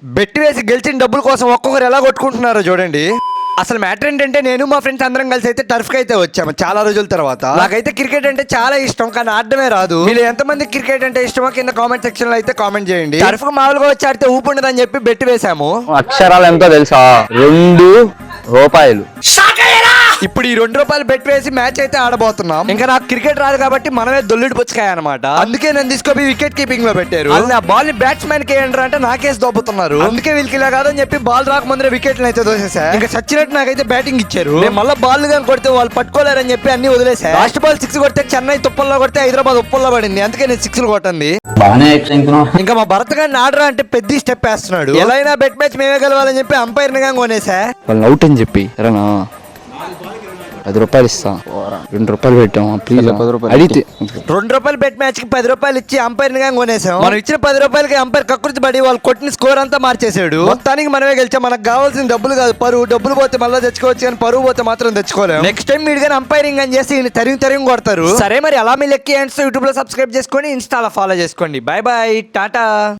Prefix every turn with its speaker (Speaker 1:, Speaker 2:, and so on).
Speaker 1: బెట్టి వేసి గెలిచిన డబ్బుల కోసం ఒక్కొక్కరు ఎలా కొట్టుకుంటున్నారో చూడండి. అసలు మ్యాటర్ ఏంటంటే నేను మా ఫ్రెండ్స్ అందరం కలిసి అయితే టర్ఫ్ కి అయితే వచ్చాము చాలా రోజుల తర్వాత. నాకైతే క్రికెట్ అంటే చాలా ఇష్టం, కానీ ఆడడమే రాదు. మీరు ఎంతమంది క్రికెట్ అంటే ఇష్టమో కింద కామెంట్ సెక్షన్ లో అయితే కామెంట్ చేయండి. టర్ఫ్ కు మామూలుగా వచ్చి ఆడితే ఊపు ఉండదని చెప్పి బెట్టి వేసాము.
Speaker 2: అక్షరాలు ఎంతో తెలుసా? ₹2.
Speaker 1: ఇప్పుడు ఈ ₹2 బెట్ వేసి మ్యాచ్ అయితే ఆడబోతున్నాం. ఇంకా నాకు క్రికెట్ రాదు కాబట్టి మనమే దొల్లుడు పుచ్చకాయ అనమాట. అందుకే నేను తీసుకొని వికెట్ కీపింగ్ లో పెట్టారు. ఆ బాల్ ని బ్యాట్స్మెన్ కి ఏంటారు అంటే నాకేసి దొబ్బుతున్నారు. అందుకే వీళ్ళకి ఇలా కాదని చెప్పి బాల్ రాకముందే వికెట్ అయితే దోసేసా. ఇంకా సచ్చినట్టు నాకైతే బ్యాటింగ్ ఇచ్చారు. మళ్ళీ బాల్ కానీ కొడితే వాళ్ళు పట్టుకోలేరని చెప్పి అన్ని వదిలేసా. లాస్ట్ బాల్ 6 కొడితే చెన్నై తుప్పల్లో కొడితే హైదరాబాద్ ఉప్పల్లో పడింది. అందుకే నేను 6 కొట్టింది. ఇంకా మా భరత్ గారిని ఆడరా అంటే పెద్ద స్టెప్ వేస్తున్నాడు. ఎలా అయినా బెట్ మ్యాచ్ మేమే గెలవాలని చెప్పి అంపైర్ గా కొనేసా.
Speaker 2: వాళ్ళని అవుట్ అని చెప్పి ఎరనా ₹10 ఇస్తా. ₹2 పెట్టాము ప్లీజ్. అడిగితే
Speaker 1: ₹2 బెట్ మ్యాచ్ కి ₹10 ఇచ్చి అంపైర్ గా కొనేసాం. మనం ఇచ్చిన ₹10కి అంపైర్ కకృతి పడి వాళ్ళు కొట్టిన స్కోర్ అంతా మార్చేసాడు. మొత్తానికి మనమే గెలిచాం. మనకు కావాల్సిన డబ్బులు కాదు పరువు. డబ్బులు పోతే మళ్ళీ తెచ్చుకోవచ్చు కానీ పరువు పోతే మాత్రం తెచ్చుకోలేము. నెక్స్ట్ టైం మీరు కానీ అంపైరింగ్ అని చేసి తరిగి కొడతారు. సరే మరి అలా మీ లెక్కి యూట్యూబ్ లో సబ్స్క్రైబ్ చేసుకోండి, ఇన్స్టాలో ఫాలో చేసుకోండి. By by, Tata.